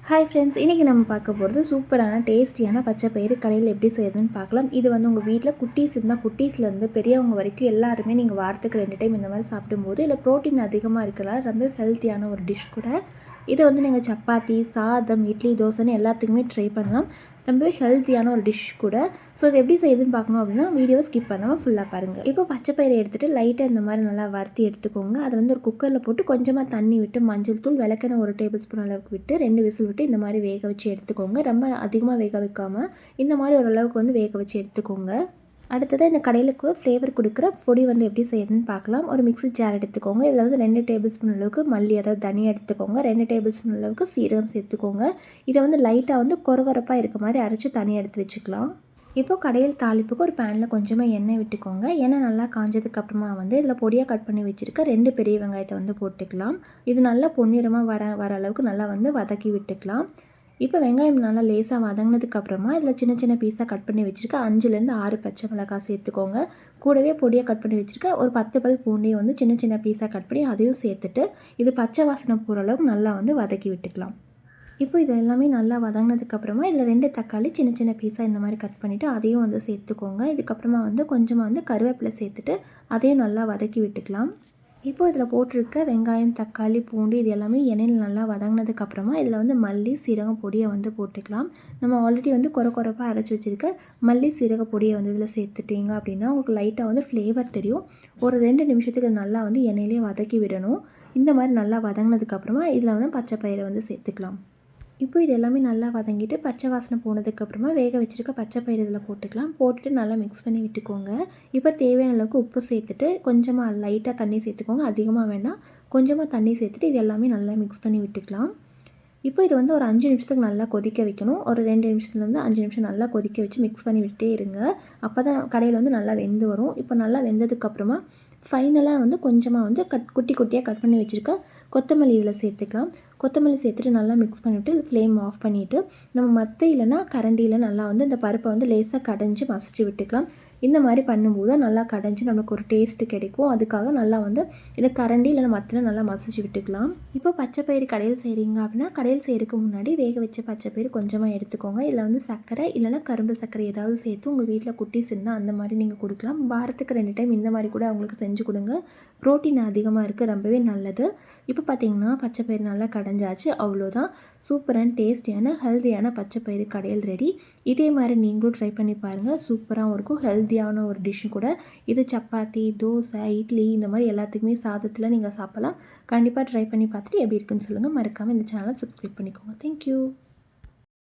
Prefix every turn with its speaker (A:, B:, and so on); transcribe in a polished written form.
A: Hi friends, இன்றைக்கி நம்ம பார்க்க போகிறது சூப்பரான டேஸ்டியான பச்சை பயிறு கடையில் எப்படி செய்யுதுன்னு பார்க்கலாம். இது வந்து உங்கள் வீட்டில் குட்டீஸ் இருந்தால் குட்டீஸ்லேருந்து பெரியவங்க வரைக்கும் எல்லாருமே நீங்கள் வாரத்துக்கு 2 டைம் இந்த மாதிரி சாப்பிடும்போது இதில் ப்ரோட்டீன் அதிகமாக இருக்கிறதால ரொம்ப ஹெல்த்தியான ஒரு டிஷ் கூட. இதை வந்து நீங்கள் சப்பாத்தி, சாதம், இட்லி, தோசைன்னு எல்லாத்துக்குமே ட்ரை பண்ணலாம். ரொம்பவே ஹெல்த்தியான ஒரு டிஷ் கூட. ஸோ இது எப்படி செய்யுதுன்னு பார்க்கணும் அப்படின்னா வீடியோவை ஸ்கிப் பண்ணாமல் ஃபுல்லாக பாருங்கள். இப்போ பச்சை பயிரை எடுத்துகிட்டு லைட்டாக இந்த மாதிரி நல்லா வறுத்தி எடுத்துக்கோங்க. அதை வந்து ஒரு குக்கரில் போட்டு கொஞ்சமாக தண்ணி விட்டு மஞ்சள் தூள், விளக்கெண்ணெய் 1 டேபிள் ஸ்பூன் அளவுக்கு விட்டு 2 விசில் விட்டு இந்த மாதிரி வேக வச்சு எடுத்துக்கோங்க. ரொம்ப அதிகமாக வேக வைக்காமல் இந்த மாதிரி ஓரளவுக்கு வந்து வேக வச்சு எடுத்துக்கோங்க. அடுத்ததாக இந்த கடையிலுக்கு ஃப்ளேவர் கொடுக்குற பொடி வந்து எப்படி செய்யுதுன்னு பார்க்கலாம். ஒரு மிக்ஸி ஜார் எடுத்துக்கோங்க. இதில் வந்து 2 டேபிள் ஸ்பூன் அளவுக்கு மல்லி, அதாவது தனியாக எடுத்துக்கோங்க. 2 டேபிள் ஸ்பூன் அளவுக்கு சீரகம் சேர்த்துக்கோங்க. இதை வந்து லைட்டாக வந்து கொரகொரப்பாக இருக்க மாதிரி அரைச்சி தனியாக எடுத்து வச்சுக்கலாம். இப்போ கடையில் தாளிப்புக்கு ஒரு பேனில் கொஞ்சமாக எண்ணெய் விட்டுக்கோங்க. எண்ணெய் நல்லா காஞ்சதுக்கு அப்புறமா வந்து இதில் பொடியாக கட் பண்ணி வச்சுருக்க 2 பெரிய வெங்காயத்தை வந்து போட்டுக்கலாம். இது நல்லா பொன்னிறமாக வர அளவுக்கு நல்லா வந்து வதக்கி விட்டுக்கலாம். இப்போ வெங்காயம் நல்லா லேசாக வதங்கினதுக்கப்புறமா இதில் சின்ன சின்ன பீஸாக கட் பண்ணி வச்சுருக்க 5லேருந்து 6 பச்சை மிளகாய் சேர்த்துக்கோங்க. கூடவே பொடியாக கட் பண்ணி வச்சுருக்க ஒரு 10 பல் பூண்டையும் வந்து சின்ன சின்ன பீஸாக கட் பண்ணி அதையும் சேர்த்துட்டு இது பச்சை வாசனை போகிற அளவுக்கு நல்லா வந்து வதக்கி விட்டுக்கலாம். இப்போ இது எல்லாமே நல்லா வதங்கினதுக்கப்புறமா இதில் 2 தக்காளி சின்ன சின்ன பீஸாக இந்த மாதிரி கட் பண்ணிவிட்டு அதையும் வந்து சேர்த்துக்கோங்க. இதுக்கப்புறமா வந்து கொஞ்சமாக வந்து கருவேப்பிலை சேர்த்துட்டு அதையும் நல்லா வதக்கி விட்டுக்கலாம். இப்போ இதில் போட்டிருக்க வெங்காயம், தக்காளி, பூண்டு இது எல்லாமே எண்ணெயில் நல்லா வதங்கினதுக்கப்புறமா இதில் வந்து மல்லி, சீரகம் பொடியை வந்து போட்டுக்கலாம். நம்ம ஆல்ரெடி வந்து கொரப்பாக அரைச்சி வச்சுருக்க மல்லி, சீரக பொடியை வந்து இதில் சேர்த்துட்டிங்க அப்படின்னா உங்களுக்கு லைட்டாக வந்து ஃப்ளேவர் தெரியும். ஒரு 2 நிமிஷத்துக்கு நல்லா வந்து எண்ணெயிலே வதக்கி விடணும். இந்த மாதிரி நல்லா வதங்கினதுக்கப்புறமா இதில் வந்து பச்சை பயிரை வந்து சேர்த்துக்கலாம். இப்போ இது எல்லாமே நல்லா வதங்கிட்டு பச்சை வாசனை போனதுக்கப்புறமா வேக வச்சுருக்க பச்சை பயிறு இதில் போட்டுக்கலாம். போட்டுட்டு நல்லா மிக்ஸ் பண்ணி விட்டுக்கோங்க. இப்போ தேவையான அளவுக்கு உப்பு சேர்த்துட்டு கொஞ்சமாக லைட்டாக தண்ணி சேர்த்துக்கோங்க. அதிகமாக வேண்டாம், கொஞ்சமாக தண்ணி சேர்த்துட்டு இது எல்லாமே நல்லா மிக்ஸ் பண்ணி விட்டுக்கலாம். இப்போ இது வந்து ஒரு 5 நிமிஷத்துக்கு நல்லா கொதிக்க வைக்கணும். ஒரு 2 நிமிஷத்துலேருந்து 5 நிமிஷம் நல்லா கொதிக்க வச்சு மிக்ஸ் பண்ணி விட்டே இருங்க. அப்போ தான் கடையில் வந்து நல்லா வெந்து வரும். இப்போ நல்லா வெந்ததுக்கப்புறமா ஃபைனலாக வந்து கொஞ்சமாக வந்து குட்டி குட்டியாக கட் பண்ணி வச்சுருக்க கொத்தமல்லி இதில் சேர்த்துக்கலாம். கொத்தமல்லி சேர்த்துட்டு நல்லா மிக்ஸ் பண்ணிவிட்டு ஃப்ளேம் ஆஃப் பண்ணிவிட்டு நம்ம மத்து இல்லைனா கரண்டியில் நல்லா வந்து இந்த பருப்பை வந்து லேசாக கடைஞ்சி மசிச்சு விட்டுக்கலாம். இந்த மாதிரி பண்ணும்போது நல்லா கடைஞ்சி நமக்கு ஒரு டேஸ்ட்டு கிடைக்கும். அதுக்காக நல்லா வந்து இதை கரண்டி இல்லைனா மத்தில் நல்லா மசிச்சு விட்டுக்கலாம். இப்போ பச்சை பயிறு கடையில் செய்கிறீங்க அப்படின்னா கடையில் செய்கிறதுக்கு முன்னாடி வேக வச்ச பச்சை பயிறு கொஞ்சமாக எடுத்துக்கோங்க. இதில் வந்து சர்க்கரை இல்லைனா கரும்பு சர்க்கரை ஏதாவது சேர்த்து உங்கள் வீட்டில் குட்டீஸ் இருந்தால் அந்த மாதிரி நீங்கள் கொடுக்கலாம். வாரத்துக்கு 2 டைம் இந்த மாதிரி கூட அவங்களுக்கு செஞ்சு கொடுங்க. ப்ரோட்டீன் அதிகமாக இருக்குது, ரொம்பவே நல்லது. இப்போ பார்த்திங்கன்னா பச்சை பயிறு நல்லா கடைஞ்சாச்சு. அவ்வளோதான், சூப்பர் அண்ட் டேஸ்டியான ஹெல்த்தியான பச்சை பயிறு கடையில் ரெடி. இதே மாதிரி நீங்களும் ட்ரை பண்ணி பாருங்கள். சூப்பராகவும் இருக்கும், ஹெல்த்தியான ஒரு டிஷ்ஷு கூட. இது சப்பாத்தி, தோசை, இட்லி இந்த மாதிரி எல்லாத்துக்குமே சாதத்தில் நீங்கள் சாப்பிட்லாம். கண்டிப்பாக ட்ரை பண்ணி பார்த்துட்டு எப்படி இருக்குன்னு சொல்லுங்கள். மறக்காமல் இந்த சேனலை சப்ஸ்கிரைப் பண்ணிக்கோங்க. தேங்க்யூ.